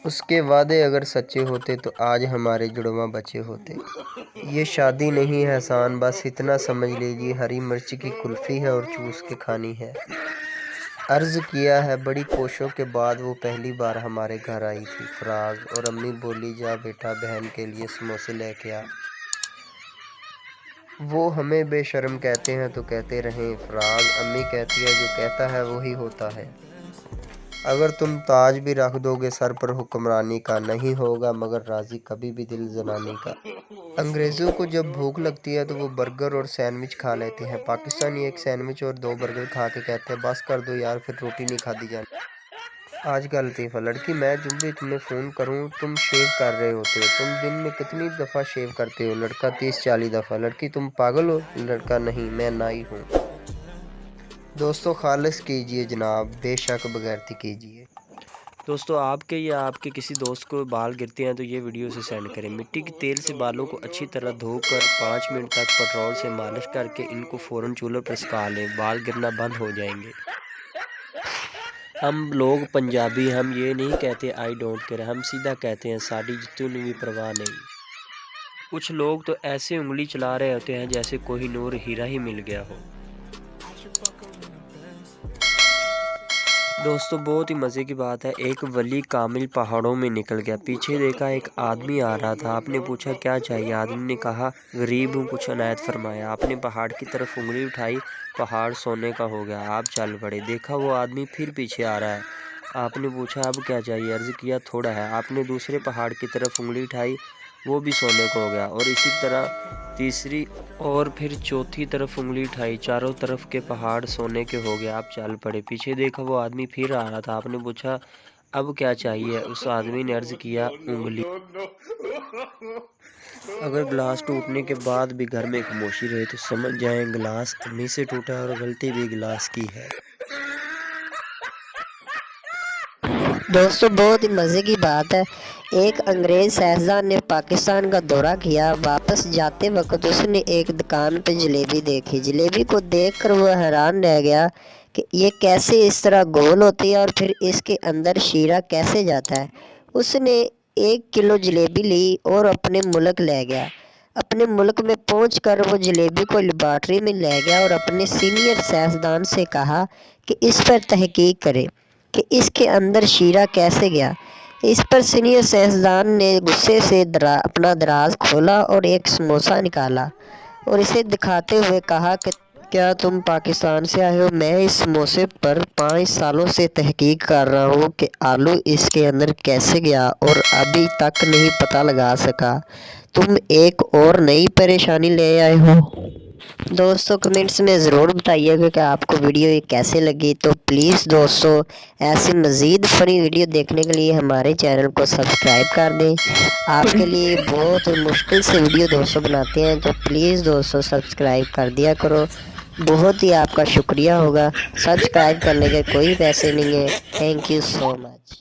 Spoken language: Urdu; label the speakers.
Speaker 1: اس کے وعدے اگر سچے ہوتے تو آج ہمارے جڑواں بچے ہوتے۔ یہ شادی نہیں ہے احسان، بس اتنا سمجھ لیجیے ہری مرچ کی کلفی ہے اور چوس کے کھانی ہے۔ عرض کیا ہے بڑی کوششوں کے بعد وہ پہلی بار ہمارے گھر آئی تھی فراز، اور امی بولی جا بیٹا بہن کے لیے سموسے لے کے آ۔ وہ ہمیں بے شرم کہتے ہیں تو کہتے رہیں فراز، امی کہتی ہے جو کہتا ہے وہی ہوتا ہے۔ اگر تم تاج بھی رکھ دو گے سر پر حکمرانی کا، نہیں ہوگا مگر راضی کبھی بھی دل زنانی کا۔ انگریزوں کو جب بھوک لگتی ہے تو وہ برگر اور سینڈوچ کھا لیتے ہیں، پاکستانی ایک سینڈوچ اور 2 برگر کھا کے کہتے ہیں بس کر دو یار، پھر روٹی نہیں کھادی جانی۔ آج کا لطیفہ، لڑکی میں جب بھی تمہیں فون کروں تم شیو کر رہے ہوتے ہو، تم دن میں کتنی دفعہ شیو کرتے ہو؟ لڑکا 30-40 دفعہ۔ لڑکی تم پاگل ہو؟ لڑکا نہیں، میں نائی ہوں۔ دوستو خالص کیجئے جناب، بے شک بغیرتی کیجئے۔
Speaker 2: دوستو آپ کے یا آپ کے کسی دوست کو بال گرتے ہیں تو یہ ویڈیو سے سینڈ کریں۔ مٹی کے تیل سے بالوں کو اچھی طرح دھو کر 5 منٹ تک پٹرول سے مالش کر کے ان کو فوراً چولہے پر سکھا لیں، بال گرنا بند ہو جائیں گے۔ ہم لوگ پنجابی، ہم یہ نہیں کہتے آئی ڈونٹ کیئر، ہم سیدھا کہتے ہیں ساڈی جتنی بھی پرواہ نہیں۔ کچھ لوگ تو ایسے انگلی چلا رہے ہوتے ہیں جیسے کوہ نور ہیرا ہی مل گیا ہو۔ دوستو بہت ہی مزے کی بات ہے، ایک ولی کامل پہاڑوں میں نکل گیا، پیچھے دیکھا ایک آدمی آ رہا تھا، آپ نے پوچھا کیا چاہیے؟ آدمی نے کہا غریب ہوں کچھ عنایت فرمایا۔ آپ نے پہاڑ کی طرف انگلی اٹھائی، پہاڑ سونے کا ہو گیا، آپ چل پڑے، دیکھا وہ آدمی پھر پیچھے آ رہا ہے، آپ نے پوچھا اب کیا چاہیے؟ عرض کیا تھوڑا ہے، آپ نے دوسرے پہاڑ کی طرف انگلی اٹھائی، وہ بھی سونے کو ہو گیا، اور اسی طرح تیسری اور پھر چوتھی طرف انگلی اٹھائی، چاروں طرف کے پہاڑ سونے کے ہو گیا، آپ چل پڑے، پیچھے دیکھا وہ آدمی پھر آ رہا تھا، آپ نے پوچھا اب کیا چاہیے؟ اس آدمی نے عرض کیا انگلی۔ اگر گلاس ٹوٹنے کے بعد بھی گھر میں خاموشی رہے تو سمجھ جائیں گلاس امی سے ٹوٹا ہے اور غلطی بھی گلاس کی ہے۔
Speaker 3: دوستو بہت ہی مزے کی بات ہے، ایک انگریز سیاستدان نے پاکستان کا دورہ کیا، واپس جاتے وقت اس نے ایک دکان پہ جلیبی دیکھی، جلیبی کو دیکھ کر وہ حیران رہ گیا کہ یہ کیسے اس طرح گول ہوتی ہے اور پھر اس کے اندر شیرہ کیسے جاتا ہے۔ اس نے 1 کلو جلیبی لی اور اپنے ملک لے گیا۔ اپنے ملک میں پہنچ کر وہ جلیبی کو لیبارٹری میں لے گیا اور اپنے سینئر سیاستدان سے کہا کہ اس پر تحقیق کرے کہ اس کے اندر شیرہ کیسے گیا۔ اس پر سینئر سیاستدان نے غصے سے اپنا دراز کھولا اور ایک سموسہ نکالا اور اسے دکھاتے ہوئے کہا کہ کیا تم پاکستان سے آئے ہو؟ میں اس سموسے پر 5 سالوں سے تحقیق کر رہا ہوں کہ آلو اس کے اندر کیسے گیا اور ابھی تک نہیں پتہ لگا سکا، تم ایک اور نئی پریشانی لے آئے ہو۔ دوستو کمنٹس میں ضرور بتائیے گا کہ آپ کو ویڈیو یہ کیسے لگی، تو پلیز دوستو ایسی مزید فنی ویڈیو دیکھنے کے لیے ہمارے چینل کو سبسکرائب کر دیں۔ آپ کے لیے بہت مشکل سے ویڈیو دوستو بناتے ہیں، تو پلیز دوستو سبسکرائب کر دیا کرو، بہت ہی آپ کا شکریہ ہوگا، سبسکرائب کرنے کے کوئی پیسے نہیں ہیں۔ Thank you so much.